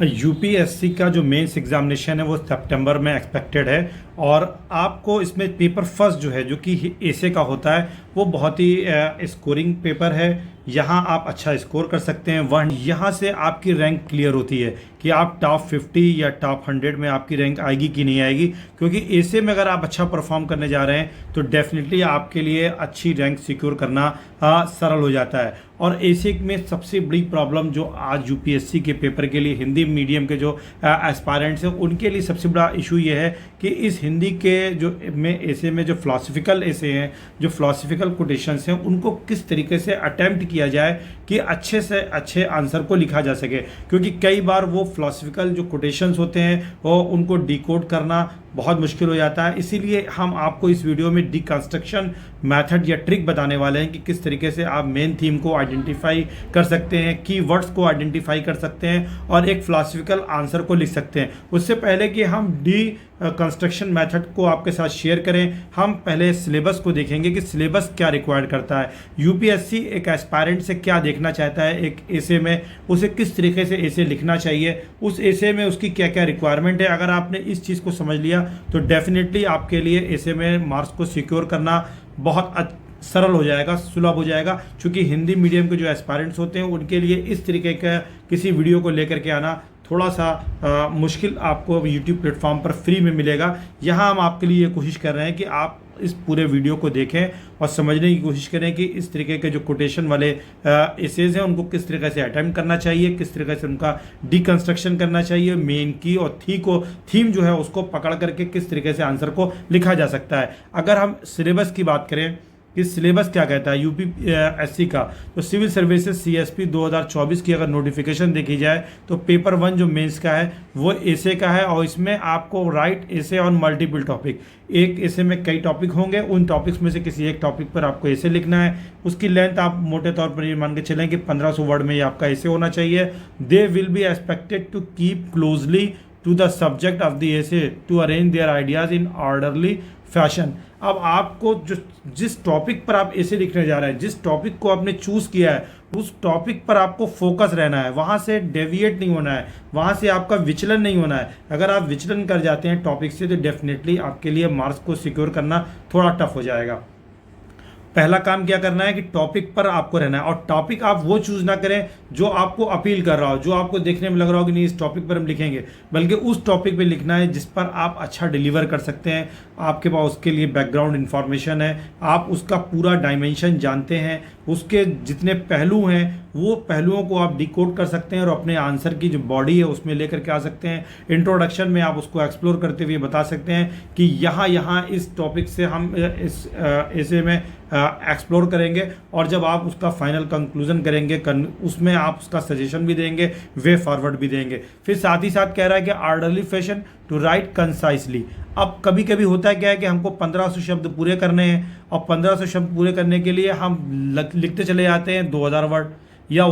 UPSC का जो mains examination है वो सितंबर में एक्सपेक्टेड है। और आपको इसमें पेपर फर्स्ट जो है जो कि एसे का होता है वो बहुत ही स्कोरिंग पेपर है। यहाँ आप अच्छा स्कोर कर सकते हैं। वन यहाँ से आपकी रैंक क्लियर होती है कि आप टॉप 50 या टॉप 100 में आपकी रैंक आएगी कि नहीं आएगी, क्योंकि एसे में अगर आप अच्छा परफॉर्म करने जा रहे हैं तो डेफिनेटली आपके लिए अच्छी रैंक सिक्योर करना सरल हो जाता है। और एसे में सबसे बड़ी प्रॉब्लम जो आज यूपीएससी के पेपर के लिए हिंदी मीडियम के जो एस्पायरेंट्स हैं उनके लिए सबसे बड़ा इशू ये है कि इस हिंदी के जो में एसे में जो फिलोसफिकल एसे हैं, जो फिलोसफिकल कोटेशंस हैं, उनको किस तरीके से अटेम्प्ट किया जाए कि अच्छे से अच्छे आंसर को लिखा जा सके। क्योंकि कई बार वो फिलोसफिकल जो कोटेशंस होते हैं वो उनको डिकोड करना बहुत मुश्किल हो जाता है। इसीलिए हम आपको इस वीडियो में डिकंस्ट्रक्शन मेथड या ट्रिक बताने वाले हैं कि किस तरीके से आप मेन थीम को आइडेंटिफाई कर सकते हैं, कीवर्ड्स को आइडेंटिफाई कर सकते हैं और एक फिलोसफिकल आंसर को लिख सकते हैं। उससे पहले कि हम कंस्ट्रक्शन मेथड को आपके साथ शेयर करें, हम पहले सिलेबस को देखेंगे कि सिलेबस क्या रिक्वायर्ड करता है। यूपीएससी एक एस्पायरेंट से क्या देखना चाहता है एक एसे में, उसे किस तरीके से एसे लिखना चाहिए, उस एसे में उसकी क्या क्या रिक्वायरमेंट है। अगर आपने इस चीज़ को समझ लिया तो डेफिनेटली आपके लिए एसे में मार्क्स को सिक्योर करना बहुत सरल हो जाएगा, सुलभ हो जाएगा। क्योंकि हिंदी मीडियम के जो एस्पायरेंट्स होते हैं उनके लिए इस तरीके का किसी वीडियो को लेकर के आना थोड़ा सा मुश्किल आपको यूट्यूब प्लेटफॉर्म पर फ्री में मिलेगा। यहाँ हम आपके लिए ये कोशिश कर रहे हैं कि आप इस पूरे वीडियो को देखें और समझने की कोशिश करें कि इस तरीके के जो कोटेशन वाले एसेज हैं उनको किस तरीके से अटेम्प्ट करना चाहिए, किस तरीके से उनका डिकंस्ट्रक्शन करना चाहिए, मेन की और थीम जो है उसको पकड़ करके किस तरीके से आंसर को लिखा जा सकता है। अगर हम सिलेबस की बात करें कि सिलेबस क्या कहता है यूपीएससी का, तो सिविल सर्विसेज सीएसपी 2024 की अगर नोटिफिकेशन देखी जाए तो पेपर 1 जो मेंस का है वो एसे का है। और इसमें आपको right essay on multiple topic, एक एसे में कई टॉपिक होंगे, उन टॉपिक्स में से किसी एक टॉपिक पर आपको एसे लिखना है। उसकी लेंथ आप मोटे तौर पर ये मान के चलें कि 1500 वर्ड में ये आपका एसे होना चाहिए। They will be expected to keep closely to the subject of the essay to arrange their ideas in orderly fashion. अब आपको जो जिस टॉपिक पर आप ऐसे लिखने जा रहे हैं, जिस टॉपिक को आपने चूज किया है उस टॉपिक पर आपको फोकस रहना है, वहाँ से डेविएट नहीं होना है, वहाँ से आपका विचलन नहीं होना है। अगर आप विचलन कर जाते हैं टॉपिक से तो डेफिनेटली आपके लिए मार्क्स को सिक्योर करना थोड़ा टफ हो जाएगा। पहला काम क्या करना है कि टॉपिक पर आपको रहना है और टॉपिक आप वो चूज ना करें जो आपको अपील कर रहा हो, जो आपको देखने में लग रहा हो कि नहीं इस टॉपिक पर हम लिखेंगे, बल्कि उस टॉपिक पे लिखना है जिस पर आप अच्छा डिलीवर कर सकते हैं, आपके पास उसके लिए बैकग्राउंड इन्फॉर्मेशन है, आप उसका पूरा डायमेंशन जानते हैं, उसके जितने पहलू हैं वो पहलुओं को आप डिकोड कर सकते हैं और अपने आंसर की जो बॉडी है उसमें लेकर के आ सकते हैं। इंट्रोडक्शन में आप उसको एक्सप्लोर करते हुए बता सकते हैं कि यहाँ इस टॉपिक से हम इस ऐसे में एक्सप्लोर करेंगे और जब आप उसका फाइनल कंक्लूजन करेंगे उसमें आप उसका सजेशन भी देंगे, वे फॉरवर्ड भी देंगे। फिर साथ ही साथ कह रहा है कि ऑर्डरली फैशन टू राइट कंसाइसली। अब कभी कभी होता है क्या है कि हमको 1500 शब्द पूरे करने हैं और 1500 शब्द पूरे करने के लिए हम लिखते चले जाते हैं 2000 वर्ड या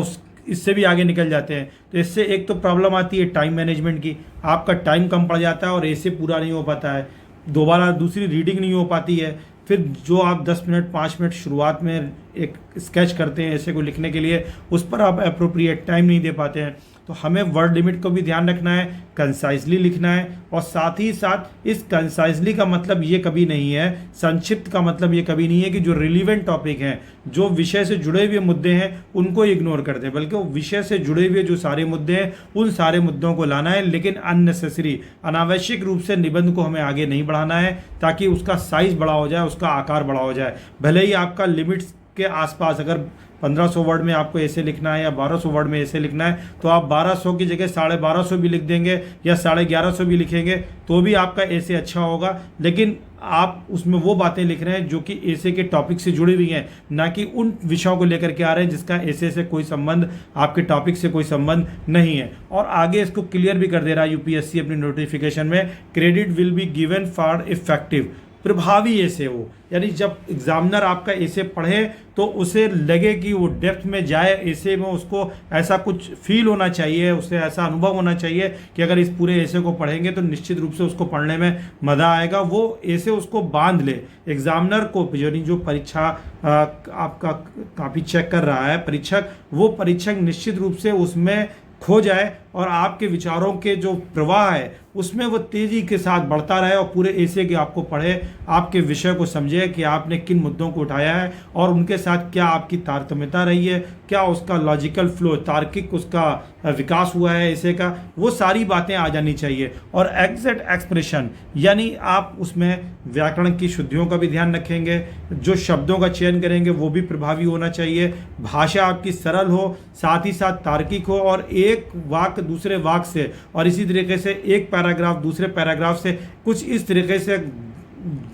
इससे भी आगे निकल जाते हैं। तो इससे एक तो प्रॉब्लम आती है टाइम मैनेजमेंट की, आपका टाइम कम पड़ जाता है और ऐसे पूरा नहीं हो पाता है, दोबारा दूसरी रीडिंग नहीं हो पाती है। फिर जो आप 10 मिनट 5 मिनट शुरुआत में एक स्केच करते हैं ऐसे को लिखने के लिए, उस पर आप अप्रोप्रिएट टाइम नहीं दे पाते हैं। तो हमें वर्ड लिमिट को भी ध्यान रखना है, कंसाइजली लिखना है। और साथ ही साथ इस कंसाइजली का मतलब ये कभी नहीं है, संक्षिप्त का मतलब ये कभी नहीं है कि जो रिलीवेंट टॉपिक हैं, जो विषय से जुड़े हुए मुद्दे हैं उनको इग्नोर कर दें, बल्कि वो विषय से जुड़े हुए जो सारे मुद्दे हैं उन सारे मुद्दों को लाना है। लेकिन अननेसेसरी अनावश्यक रूप से निबंध को हमें आगे नहीं बढ़ाना है ताकि उसका साइज बड़ा हो जाए, उसका आकार बड़ा हो जाए। भले ही आपका लिमिट्स के आसपास अगर 1500 वर्ड में आपको ऐसे लिखना है या 1200 वर्ड में ऐसे लिखना है तो आप 1200 की जगह 1250 भी लिख देंगे या 1150 भी लिखेंगे तो भी आपका ऐसे अच्छा होगा। लेकिन आप उसमें वो बातें लिख रहे हैं जो कि ऐसे के टॉपिक से जुड़ी हुई हैं, ना कि उन विषयों को लेकर के आ रहे हैं जिसका ऐसे से कोई संबंध, आपके टॉपिक से कोई संबंध नहीं है। और आगे इसको क्लियर भी कर दे रहा है यूपीएससी अपनी नोटिफिकेशन में, credit will be given for effective, प्रभावी ऐसे हो, यानी जब एग्जामिनर आपका ऐसे पढ़े तो उसे लगे कि वो डेप्थ में जाए ऐसे में, उसको ऐसा कुछ फील होना चाहिए, उसे ऐसा अनुभव होना चाहिए कि अगर इस पूरे ऐसे को पढ़ेंगे तो निश्चित रूप से उसको पढ़ने में मज़ा आएगा। वो ऐसे उसको बांध ले एग्जामिनर को, यानी जो परीक्षा आपका काफ़ी चेक कर रहा है परीक्षक, वो परीक्षक निश्चित रूप से उसमें खो जाए और आपके विचारों के जो प्रवाह है उसमें वो तेज़ी के साथ बढ़ता रहे और पूरे ऐसे के आपको पढ़े, आपके विषय को समझे कि आपने किन मुद्दों को उठाया है और उनके साथ क्या आपकी तारतम्यता रही है, क्या उसका लॉजिकल फ्लो, तार्किक उसका विकास हुआ है ऐसे का, वो सारी बातें आ जानी चाहिए। और एग्जैक्ट एक्सप्रेशन यानी आप उसमें व्याकरण की शुद्धियों का भी ध्यान रखेंगे, जो शब्दों का चयन करेंगे वो भी प्रभावी होना चाहिए, भाषा आपकी सरल हो, साथ ही साथ तार्किक हो और एक वाक्य दूसरे वाक्य से और इसी तरीके से एक पैराग्राफ दूसरे पैराग्राफ से कुछ इस तरीके से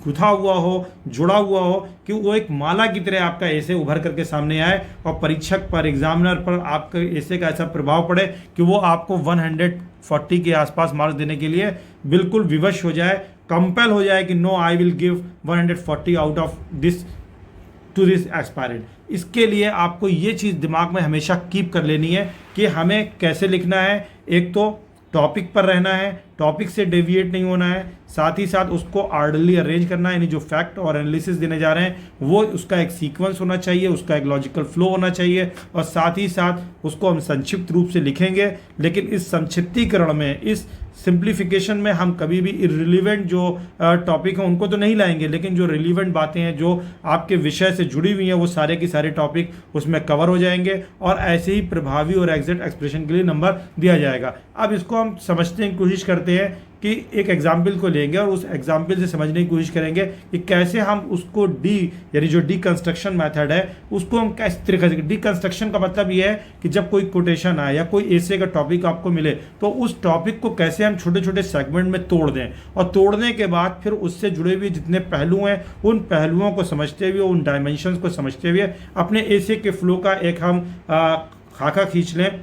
गुथा हुआ हो, जुड़ा हुआ हो कि वो एक माला की तरह आपका ऐसे उभर करके सामने आए और परीक्षक पर, एग्जामिनर पर आपके ऐसे का ऐसा प्रभाव पड़े कि वो आपको 140 के आसपास मार्क्स देने के लिए बिल्कुल विवश हो जाए, कंपेल हो जाए कि no I will give 140 out of this to this aspirant. इसके लिए आपको ये चीज़ दिमाग में हमेशा कीप कर लेनी है कि हमें कैसे लिखना है। एक तो टॉपिक पर रहना है, टॉपिक से डेविएट नहीं होना है, साथ ही साथ उसको ऑर्डरली अरेंज करना है, यानी जो फैक्ट और एनालिसिस देने जा रहे हैं वो उसका एक सीक्वेंस होना चाहिए, उसका एक लॉजिकल फ्लो होना चाहिए और साथ ही साथ उसको हम संक्षिप्त रूप से लिखेंगे। लेकिन इस संक्षिप्तीकरण में, इस सिंप्लीफिकेशन में हम कभी भी इररिलेवेंट जो टॉपिक हैं उनको तो नहीं लाएंगे, लेकिन जो रिलेवेंट बातें हैं जो आपके विषय से जुड़ी हुई हैं वो सारे के सारे टॉपिक उसमें कवर हो जाएंगे और ऐसे ही प्रभावी और एग्जैक्ट एक्सप्रेशन के लिए नंबर दिया जाएगा। अब इसको हम समझने की कोशिश करते हैं कि एक एग्जाम्पल को लेंगे और उस एग्जाम्पल से समझने की कोशिश करेंगे कि कैसे हम उसको यानी जो डीकंस्ट्रक्शन मेथड है उसको हम किस तरीके से, डीकंस्ट्रक्शन का मतलब ये है कि जब कोई कोटेशन आए या कोई ऐसे का टॉपिक आपको मिले तो उस टॉपिक को कैसे हम छोटे छोटे सेगमेंट में तोड़ दें और तोड़ने के बाद फिर उससे जुड़े हुए जितने पहलू हैं उन पहलुओं को समझते हुए, उन डायमेंशंस को समझते हुए अपने ऐसे के फ्लो का एक हम खाका खींच लें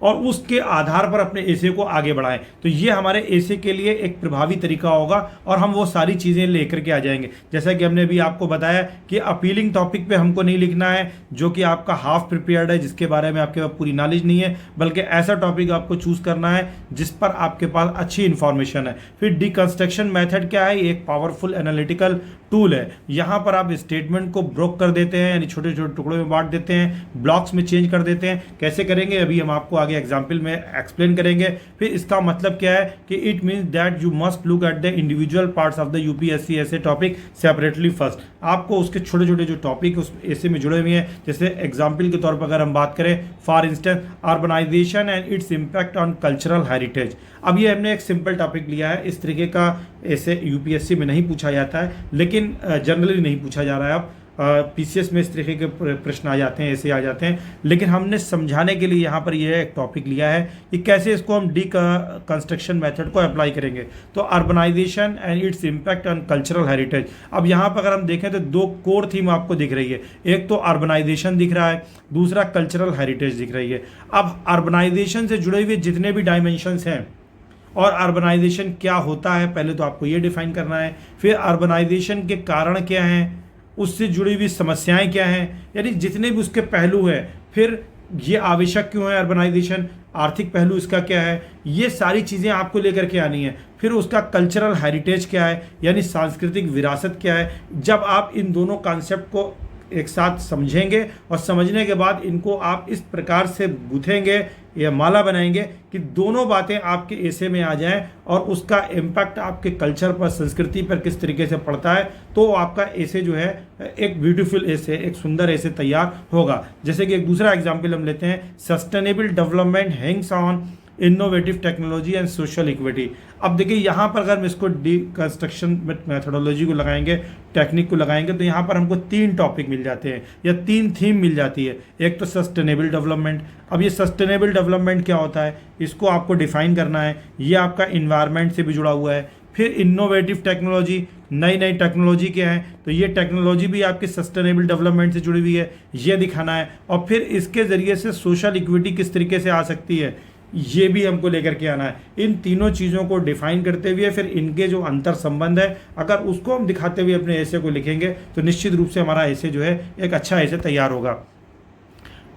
और उसके आधार पर अपने ऐसे को आगे बढ़ाएं। तो ये हमारे ऐसे के लिए एक प्रभावी तरीका होगा और हम वो सारी चीज़ें लेकर के आ जाएंगे। जैसा कि हमने भी आपको बताया कि अपीलिंग टॉपिक पे हमको नहीं लिखना है जो कि आपका हाफ प्रिपेयर्ड है, जिसके बारे में आपके पास पूरी नॉलेज नहीं है, बल्कि ऐसा टॉपिक आपको चूज़ करना है जिस पर आपके पास अच्छी इन्फॉर्मेशन है। फिर डिकंस्ट्रक्शन मेथड क्या है? एक पावरफुल एनालिटिकल टूल है। यहाँ पर आप स्टेटमेंट को ब्रोक कर देते हैं, यानी छोटे छोटे टुकड़ों में बांट देते हैं, ब्लॉक्स में चेंज कर देते हैं। कैसे करेंगे अभी हम आपको आगे एग्जाम्पल में एक्सप्लेन करेंगे। फिर इसका मतलब क्या है कि it means that you must look at the individual parts of the UPSC ऐसे टॉपिक सेपरेटली फर्स्ट। आपको उसके छोटे छोटे जो टॉपिक उस ऐसे में जुड़े हुए हैं, जैसे एग्जाम्पल के तौर पर अगर हम बात करें for instance urbanization and its impact on cultural heritage. अब ये हमने एक सिंपल टॉपिक लिया है, इस तरीके का ऐसे यूपीएससी में नहीं पूछा जाता है, लेकिन जनरली नहीं पूछा जा रहा है। अब पीसीएस में इस तरीके के प्रश्न आ जाते हैं, ऐसे आ जाते हैं, लेकिन हमने समझाने के लिए यहाँ पर यह एक टॉपिक लिया है कि कैसे इसको हम कंस्ट्रक्शन मेथड को अप्लाई करेंगे। तो urbanization and its impact on cultural heritage. अब यहाँ पर अगर हम देखें तो दो कोर थीम आपको दिख रही है, एक तो अर्बनाइजेशन दिख रहा है, दूसरा कल्चरल हेरिटेज दिख रही है। अब अर्बनाइजेशन से जुड़े हुए जितने भी डायमेंशंस हैं और अर्बनाइजेशन क्या होता है पहले तो आपको ये डिफाइन करना है, फिर अर्बनाइजेशन के कारण क्या हैं, उससे जुड़ी हुई समस्याएं क्या हैं, यानी जितने भी उसके पहलू हैं, फिर ये आवश्यक क्यों है अर्बनाइजेशन, आर्थिक पहलू इसका क्या है, ये सारी चीज़ें आपको लेकर के आनी है। फिर उसका कल्चरल हेरिटेज क्या है, यानी सांस्कृतिक विरासत क्या है। जब आप इन दोनों कॉन्सेप्ट को एक साथ समझेंगे और समझने के बाद इनको आप इस प्रकार से गूंथेंगे या माला बनाएंगे कि दोनों बातें आपके ऐसे में आ जाएं और उसका इम्पैक्ट आपके कल्चर पर, संस्कृति पर किस तरीके से पड़ता है, तो आपका ऐसे जो है एक ब्यूटीफुल ऐसे, एक सुंदर ऐसे तैयार होगा। जैसे कि एक दूसरा एग्जाम्पल हम लेते हैं, sustainable development Hanks on innovative technology and social equity. अब देखिए यहाँ पर अगर हम इसको डीकंस्ट्रक्शन मेथोडोलॉजी को लगाएंगे, टेक्निक को लगाएंगे, तो यहाँ पर हमको 3 टॉपिक मिल जाते हैं या 3 थीम मिल जाती है। एक तो सस्टेनेबल डेवलपमेंट। अब ये सस्टेनेबल डेवलपमेंट क्या होता है, इसको आपको डिफाइन करना है। ये आपका इन्वायरमेंट से भी जुड़ा हुआ है। फिर इनोवेटिव टेक्नोलॉजी, नई नई टेक्नोलॉजी क्या है, तो ये टेक्नोलॉजी भी आपकी सस्टेनेबल डेवलपमेंट से जुड़ी हुई है, ये दिखाना है। और फिर इसके ज़रिए से सोशल इक्विटी किस तरीके से आ सकती है, ये भी हमको लेकर के आना है। इन तीनों चीज़ों को डिफाइन करते हुए फिर इनके जो अंतर संबंध है, अगर उसको हम दिखाते हुए अपने ऐसे को लिखेंगे तो निश्चित रूप से हमारा ऐसे जो है एक अच्छा ऐसे तैयार होगा।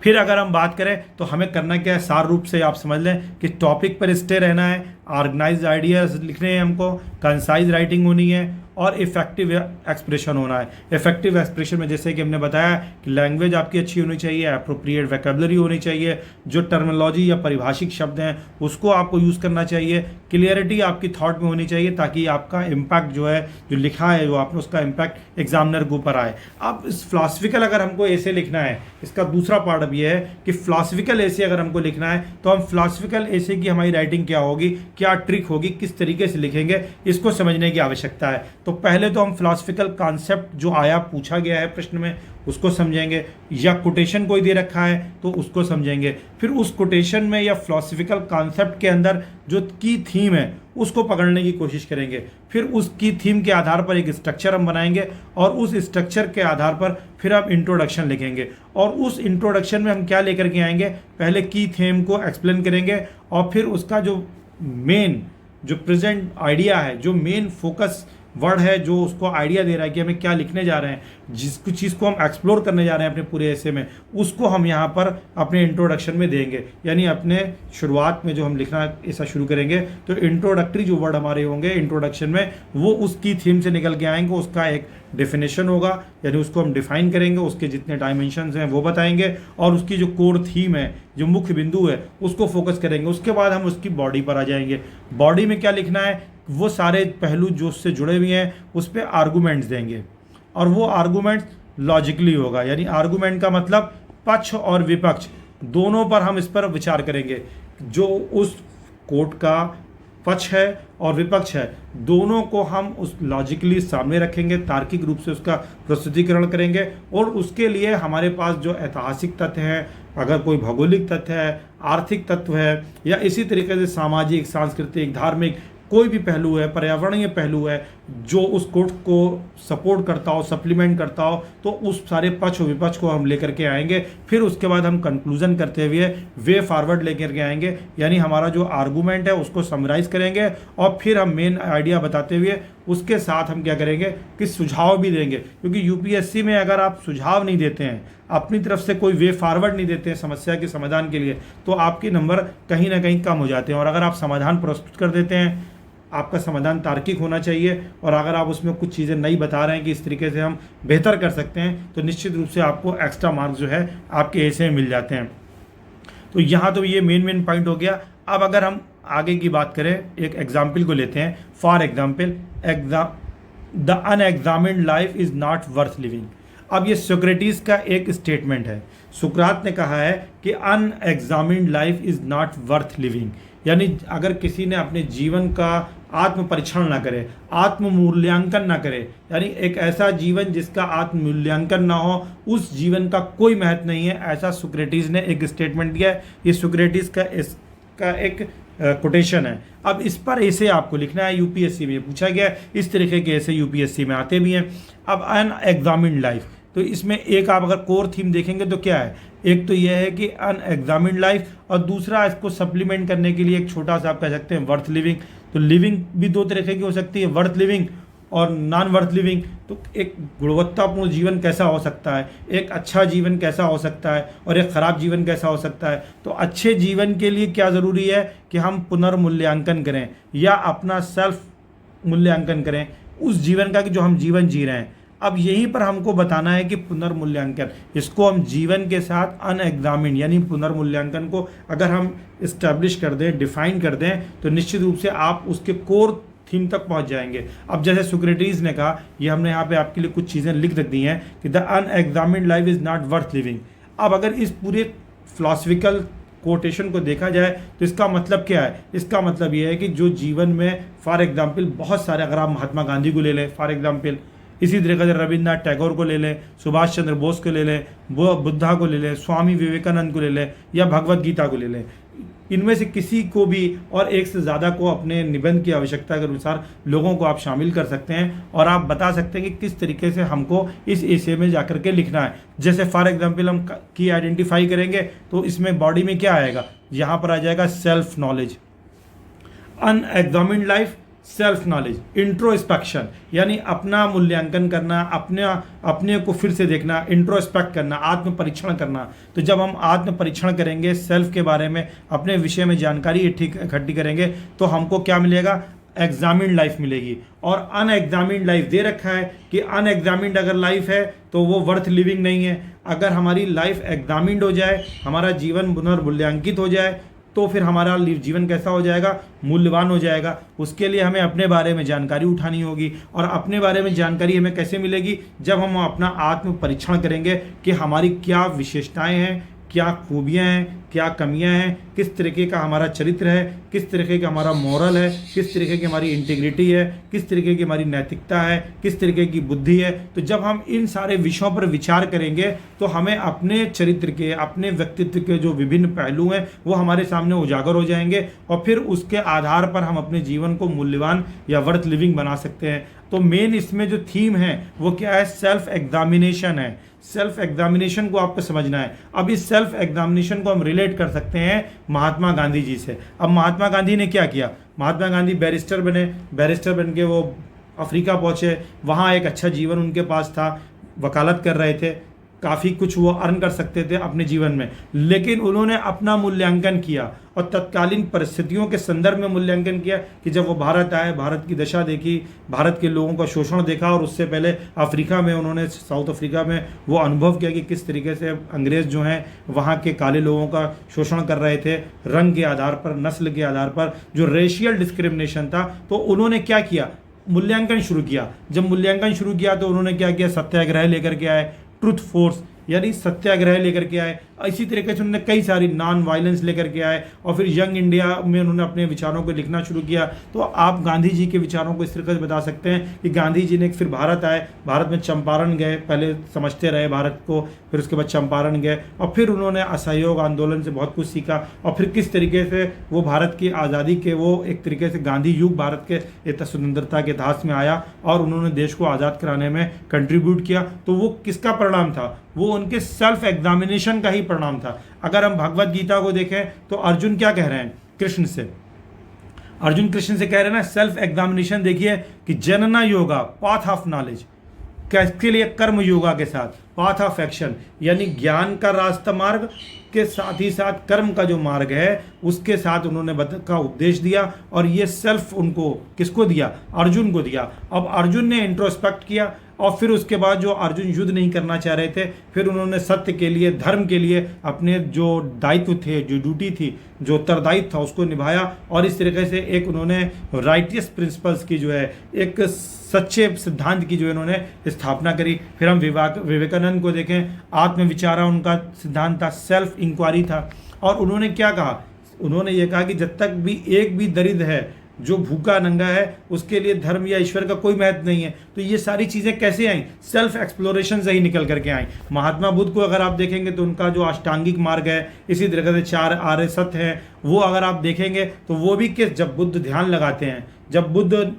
फिर अगर हम बात करें तो हमें करना क्या है, सार रूप से आप समझ लें कि टॉपिक पर स्टे रहना है, ऑर्गेनाइज्ड आइडियाज़ लिखने हैं हमको, कंसाइज राइटिंग होनी है और इफेक्टिव एक्सप्रेशन होना है। इफेक्टिव एक्सप्रेशन में जैसे कि हमने बताया कि लैंग्वेज आपकी अच्छी होनी चाहिए, अप्रोप्रिएट वोकैबुलरी होनी चाहिए, जो टर्मिनोलॉजी या परिभाषिक शब्द हैं उसको आपको यूज़ करना चाहिए, क्लियरिटी आपकी थॉट में होनी चाहिए ताकि आपका इम्पैक्ट जो है, जो लिखा है जो आपने, उसका इम्पैक्ट एग्जामिनर के ऊपर आए। अब इस फिलॉसफिकल अगर हमको ऐसे लिखना है, इसका दूसरा पार्ट अब ये है कि फिलॉसफिकल ऐसे अगर हमको लिखना है तो हम फिलॉसफिकल ऐसे की हमारी राइटिंग क्या होगी, क्या ट्रिक होगी, किस तरीके से लिखेंगे, इसको समझने की आवश्यकता है। तो पहले तो हम फिलॉसफिकल कॉन्सेप्ट जो आया, पूछा गया है प्रश्न में, उसको समझेंगे, या कोटेशन कोई दे रखा है तो उसको समझेंगे। फिर उस कोटेशन में या फिलॉसफिकल कॉन्सेप्ट के अंदर जो की थीम है उसको पकड़ने की कोशिश करेंगे। फिर उसकी थीम के आधार पर एक स्ट्रक्चर हम बनाएंगे और उस स्ट्रक्चर के आधार पर फिर हम इंट्रोडक्शन लिखेंगे। और उस इंट्रोडक्शन में हम क्या लेकर के आएंगे, पहले की थीम को एक्सप्लेन करेंगे और फिर उसका जो मेन, जो प्रेजेंट आइडिया है, जो मेन फोकस वर्ड है, जो उसको आइडिया दे रहा है कि हमें क्या लिखने जा रहे हैं, जिस कुछ चीज़ को हम एक्सप्लोर करने जा रहे हैं अपने पूरे ऐसे में, उसको हम यहाँ पर अपने इंट्रोडक्शन में देंगे। यानी अपने शुरुआत में जो हम लिखना ऐसा शुरू करेंगे तो इंट्रोडक्टरी जो वर्ड हमारे होंगे इंट्रोडक्शन में, वो उसकी थीम से निकल के आएंगे, उसका एक डेफिनेशन होगा, यानी उसको हम डिफाइन करेंगे, उसके जितने डायमेंशंस हैं वो बताएंगे और उसकी जो कोर थीम है, जो मुख्य बिंदु है, उसको फोकस करेंगे। उसके बाद हम उसकी बॉडी पर आ जाएंगे। बॉडी में क्या लिखना है, वो सारे पहलू जो उससे जुड़े हुए हैं उस पर आर्गूमेंट्स देंगे और वो आर्गूमेंट्स लॉजिकली होगा। यानी आर्गूमेंट का मतलब पक्ष और विपक्ष दोनों पर हम इस पर विचार करेंगे। जो उस कोर्ट का पक्ष है और विपक्ष है, दोनों को हम उस लॉजिकली सामने रखेंगे, तार्किक रूप से उसका प्रस्तुतिकरण करेंगे। और उसके लिए हमारे पास जो ऐतिहासिक तथ्य हैं, अगर कोई भौगोलिक तथ्य है, आर्थिक तत्व है, या इसी तरीके से सामाजिक, सांस्कृतिक, धार्मिक कोई भी पहलू है, पर्यावरणीय पहलू है, जो उस कोर्ट को सपोर्ट करता हो, सप्लीमेंट करता हो, तो उस सारे पक्ष और विपक्ष को हम लेकर के आएंगे। फिर उसके बाद हम कंक्लूजन करते हुए वे फॉरवर्ड लेकर के आएंगे, यानी हमारा जो आर्गूमेंट है उसको समराइज करेंगे और फिर हम मेन आइडिया बताते हुए उसके साथ हम क्या करेंगे कि सुझाव भी देंगे। क्योंकि यूपीएससी में अगर आप सुझाव नहीं देते हैं, अपनी तरफ से कोई वे फॉरवर्ड नहीं देते हैं समस्या के समाधान के लिए, तो आपके नंबर कहीं ना कहीं कम हो जाते हैं। और अगर आप समाधान प्रस्तुत कर देते हैं, आपका समाधान तार्किक होना चाहिए, और अगर आप उसमें कुछ चीज़ें नई बता रहे हैं कि इस तरीके से हम बेहतर कर सकते हैं, तो निश्चित रूप से आपको एक्स्ट्रा मार्क्स जो है आपके ऐसे में मिल जाते हैं। तो यहाँ तो ये मेन पॉइंट हो गया। अब अगर हम आगे की बात करें, एक एग्जाम्पल को लेते हैं। For example, the unexamined life is not worth living. अब ये सोक्रेटिस का एक स्टेटमेंट है। सुकरात ने कहा है कि unexamined life is not worth living, यानी अगर किसी ने अपने जीवन का आत्म परीक्षण ना करे, आत्म मूल्यांकन ना करे, यानी एक ऐसा जीवन जिसका आत्म मूल्यांकन ना हो, उस जीवन का कोई महत्व नहीं है, ऐसा सुक्रेटिस ने एक स्टेटमेंट दिया है। ये सुक्रेटिस का इसका एक कोटेशन है। अब इस पर ऐसे आपको लिखना है, यूपीएससी में पूछा गया है, इस तरीके के ऐसे यूपीएससी में आते भी हैं। अब अनएग्जामिन्ड लाइफ, तो इसमें एक आप अगर कोर थीम देखेंगे तो क्या है, एक तो यह है कि अनएग्जामिन्ड लाइफ, और दूसरा इसको सप्लीमेंट करने के लिए एक छोटा सा आप कह सकते हैं वर्थ लिविंग। तो लिविंग भी दो तरीके की हो सकती है, वर्थ लिविंग और नॉन वर्थ लिविंग। तो एक गुणवत्तापूर्ण जीवन कैसा हो सकता है, एक अच्छा जीवन कैसा हो सकता है, और एक ख़राब जीवन कैसा हो सकता है। तो अच्छे जीवन के लिए क्या ज़रूरी है कि हम पुनर्मूल्यांकन करें या अपना सेल्फ मूल्यांकन करें उस जीवन का कि जो हम जीवन जी रहे हैं। अब यहीं पर हमको बताना है कि पुनर्मूल्यांकन, इसको हम जीवन के साथ अनएग्जामिन, यानी पुनर्मूल्यांकन को अगर हम इस्टेब्लिश कर दें, डिफाइन कर दें, तो निश्चित रूप से आप उसके कोर थीम तक पहुंच जाएंगे। अब जैसे सुक्रेटिस ने कहा, ये हमने यहाँ पे आपके लिए कुछ चीज़ें लिख दी हैं कि the unexamined life is not worth living. अब अगर इस पूरे फिलॉसफिकल कोटेशन को देखा जाए तो इसका मतलब क्या है, इसका मतलब ये है कि जो जीवन में फॉर एग्जाम्पल बहुत सारे, अगर आप महात्मा गांधी को ले लें फॉर एग्जाम्पल, इसी तरीके से रविन्द्रनाथ टैगोर को ले लें, सुभाष चंद्र बोस को ले लें, बुद्धा को ले लें, स्वामी विवेकानंद को ले लें, या भगवत गीता को ले लें, इनमें से किसी को भी और एक से ज़्यादा को अपने निबंध की आवश्यकता के अनुसार लोगों को आप शामिल कर सकते हैं और आप बता सकते हैं कि किस तरीके से हमको इस एसे में जाकर के लिखना है। जैसे फॉर एग्जांपल हम की आइडेंटिफाई करेंगे तो इसमें बॉडी में क्या आएगा, यहाँ पर आ जाएगा self knowledge, unexamined life, self knowledge, introspection, यानी अपना मूल्यांकन करना, अपने को फिर से देखना, इंट्रोस्पेक्ट करना, आत्म परीक्षण करना। तो जब हम आत्म परीक्षण करेंगे, सेल्फ के बारे में, अपने विषय में जानकारी इकट्ठी करेंगे, तो हमको क्या मिलेगा, एग्जामिन्ड लाइफ मिलेगी। और अनएग्जामिन्ड लाइफ दे रखा है कि अनएग्जामिन्ड अगर लाइफ है तो वो वर्थ लिविंग नहीं है। अगर हमारी लाइफ एग्जामिन्ड हो जाए, हमारा जीवन पुनर्मूल्यांकित हो जाए, तो फिर हमारा जीवन कैसा हो जाएगा, मूल्यवान हो जाएगा। उसके लिए हमें अपने बारे में जानकारी उठानी होगी। और अपने बारे में जानकारी हमें कैसे मिलेगी, जब हम अपना आत्म परीक्षण करेंगे कि हमारी क्या विशेषताएं हैं, क्या खूबियां हैं, क्या कमियां हैं, किस तरीके का हमारा चरित्र है, किस तरीके का हमारा मॉरल है, किस तरीके की हमारी इंटीग्रिटी है, किस तरीके की हमारी नैतिकता है, किस तरीके की बुद्धि है। तो जब हम इन सारे विषयों पर विचार करेंगे तो हमें अपने चरित्र के, अपने व्यक्तित्व के जो विभिन्न पहलू हैं वो हमारे सामने उजागर हो जाएंगे और फिर उसके आधार पर हम अपने जीवन को मूल्यवान या वर्थ लिविंग बना सकते हैं। तो मेन इसमें जो थीम है वो क्या है, सेल्फ एग्जामिनेशन है। सेल्फ एग्जामिनेशन को आपको समझना है। अब इस सेल्फ एग्जामिनेशन को हम रिलेट कर सकते हैं महात्मा गांधी जी से। अब महात्मा गांधी ने क्या किया, महात्मा गांधी बैरिस्टर बने, बैरिस्टर बन के वो अफ्रीका पहुंचे, वहाँ एक अच्छा जीवन उनके पास था, वकालत कर रहे थे, काफ़ी कुछ वो अर्न कर सकते थे अपने जीवन में। लेकिन उन्होंने अपना मूल्यांकन किया और तत्कालीन परिस्थितियों के संदर्भ में मूल्यांकन किया कि जब वो भारत आए, भारत की दशा देखी, भारत के लोगों का शोषण देखा, और उससे पहले अफ्रीका में उन्होंने, साउथ अफ्रीका में वो अनुभव किया कि किस तरीके से अंग्रेज़ जो हैं वहाँ के काले लोगों का शोषण कर रहे थे, रंग के आधार पर, नस्ल के आधार पर, जो रेशियल डिस्क्रिमिनेशन था। तो उन्होंने क्या किया, मूल्यांकन शुरू किया। जब मूल्यांकन शुरू किया तो उन्होंने क्या किया, सत्याग्रह लेकर के आए, ट्रुथ फोर्स यानी सत्याग्रह लेकर के आए। इसी तरीके से उन्होंने कई सारी नॉन वायलेंस लेकर के आए और फिर यंग इंडिया में उन्होंने अपने विचारों को लिखना शुरू किया। तो आप गांधी जी के विचारों को इस तरीके से बता सकते हैं कि गांधी जी ने फिर भारत आए, भारत में चंपारण गए, पहले समझते रहे भारत को, फिर उसके बाद चंपारण गए और फिर उन्होंने असहयोग आंदोलन से बहुत कुछ सीखा और फिर किस तरीके से वो भारत की आज़ादी के, वो एक तरीके से गांधी युग भारत के स्वतंत्रता के इतिहास में आया और उन्होंने देश को आज़ाद कराने में कंट्रीब्यूट किया। तो वो किसका परिणाम था, वो उनके सेल्फ एग्जामिनेशन का ही परिणाम था। अगर हम भगवत गीता को देखें तो अर्जुन क्या कह रहे हैं कृष्ण से, अर्जुन कृष्ण से कह रहे हैं ना, सेल्फ एग्जामिनेशन देखिए कि जनना योगा पाथ ऑफ नॉलेज, किसके लिए, कर्म योगा के साथ, पाथ ऑफ एक्शन यानी ज्ञान का रास्ता मार्ग के साथ ही साथ कर्म का जो मार्ग है उसके साथ उन्होंने का उपदेश दिया। और ये सेल्फ उनको किसको दिया, अर्जुन को दिया। अब अर्जुन ने इंट्रोस्पेक्ट किया और फिर उसके बाद जो अर्जुन युद्ध नहीं करना चाह रहे थे, फिर उन्होंने सत्य के लिए, धर्म के लिए अपने जो दायित्व थे, जो ड्यूटी थी, जो उत्तरदायित्व था उसको निभाया और इस तरीके से एक उन्होंने राइटियस प्रिंसिपल्स की जो है, एक सच्चे सिद्धांत की जो इन्होंने स्थापना करी। फिर हम विवेकानंद को देखें, आत्मविचारा उनका सिद्धांत था, सेल्फ इंक्वायरी था। और उन्होंने क्या कहा, उन्होंने ये कहा कि जब तक भी एक भी दरिद्र है, जो भूखा नंगा है, उसके लिए धर्म या ईश्वर का कोई महत्व नहीं है। तो ये सारी चीज़ें कैसे आई, सेल्फ एक्सप्लोरेशन से ही निकल करके आई। महात्मा बुद्ध को अगर आप देखेंगे तो उनका जो अष्टांगिक मार्ग है, इसी तरह से 4 आर्य सत्य हैं, वो अगर आप देखेंगे तो वो भी जब बुद्ध ध्यान लगाते हैं, जब बुद्ध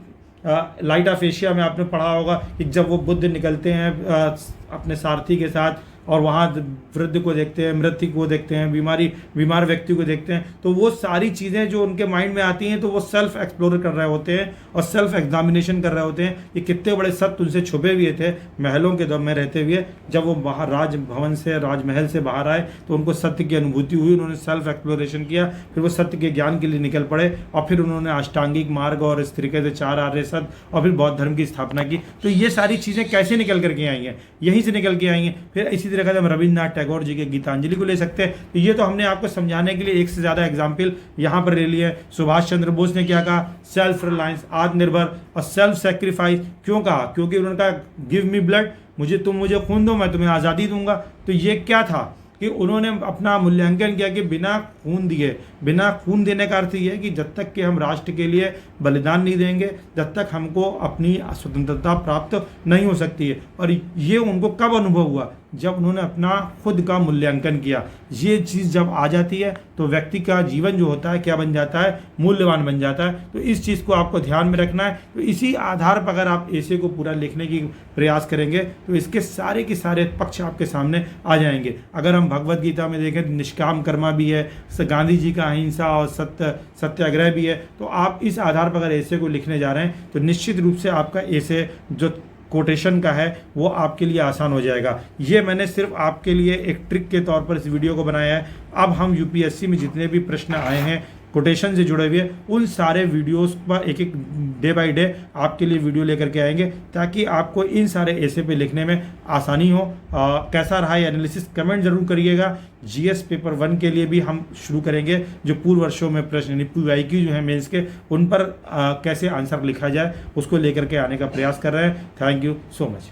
लाइट ऑफ एशिया में आपने पढ़ा होगा कि जब वो बुद्ध निकलते हैं अपने सारथी के साथ और वहाँ वृद्ध को देखते हैं, मृत्यु को देखते हैं, बीमार व्यक्ति को देखते हैं, तो वो सारी चीज़ें जो उनके माइंड में आती हैं तो वो सेल्फ एक्सप्लोर कर रहे होते हैं और सेल्फ एग्जामिनेशन कर रहे होते हैं कि कितने बड़े सत्य उनसे छुपे हुए थे महलों के दौर में रहते हुए। जब वो बाहर राजभवन से, राजमहल से बाहर आए तो उनको सत्य की अनुभूति हुई, उन्होंने सेल्फ एक्सप्लोरेशन किया, फिर वो सत्य के ज्ञान के लिए निकल पड़े और फिर उन्होंने अष्टांगिक मार्ग और इस तरीके से 4 आर्य सत्य और फिर बौद्ध धर्म की स्थापना की। तो ये सारी चीज़ें कैसे निकल करके आई हैं, यहीं से निकल के आई हैं। फिर इसी तरह से हम रविन्द्रनाथ टैगोर जी के गीतांजलि को ले सकते हैं। तो ये तो हमने आपको समझाने के लिए एक से ज़्यादा एग्जाम्पल यहाँ पर ले लिए। सुभाष चंद्र बोस ने क्या कहा, सेल्फ रिलायंस, आत्मनिर्भर और सेल्फ सेक्रीफाइस। क्यों कहा, क्योंकि उन्होंने कहा गिव मी ब्लड, तुम मुझे खून दो, मैं तुम्हें आज़ादी दूंगा। तो ये क्या था कि उन्होंने अपना मूल्यांकन किया कि बिना खून दिए, बिना खून देने का अर्थ ये है कि जब तक कि हम राष्ट्र के लिए बलिदान नहीं देंगे, जब तक हमको अपनी स्वतंत्रता प्राप्त नहीं हो सकती है। और ये उनको कब अनुभव हुआ, जब उन्होंने अपना खुद का मूल्यांकन किया। ये चीज़ जब आ जाती है तो व्यक्ति का जीवन जो होता है क्या बन जाता है, मूल्यवान बन जाता है। तो इस चीज़ को आपको ध्यान में रखना है। तो इसी आधार पर अगर आप ऐसे को पूरा लिखने की प्रयास करेंगे तो इसके सारे के सारे पक्ष आपके सामने आ जाएंगे। अगर हम भगवत गीता में देखें तो निष्काम कर्मा भी है, गांधी जी का अहिंसा और सत्याग्रह भी है। तो आप इस आधार पर अगर ऐसे को लिखने जा रहे हैं तो निश्चित रूप से आपका ऐसे जो कोटेशन का है वो आपके लिए आसान हो जाएगा। ये मैंने सिर्फ आपके लिए एक ट्रिक के तौर पर इस वीडियो को बनाया है। अब हम यूपीएससी में जितने भी प्रश्न आए हैं कोटेशन से जुड़े हुए उन सारे वीडियोस पर एक एक डे बाय डे आपके लिए वीडियो लेकर के आएंगे, ताकि आपको इन सारे ऐसे पे लिखने में आसानी हो। कैसा रहा ये एनालिसिस कमेंट जरूर करिएगा। जीएस पेपर 1 के लिए भी हम शुरू करेंगे, जो पूर्व वर्षों में प्रश्न यानी PYQ जो है मेंस के, उन पर कैसे आंसर लिखा जाए उसको लेकर के आने का प्रयास कर रहे हैं। Thank you so much.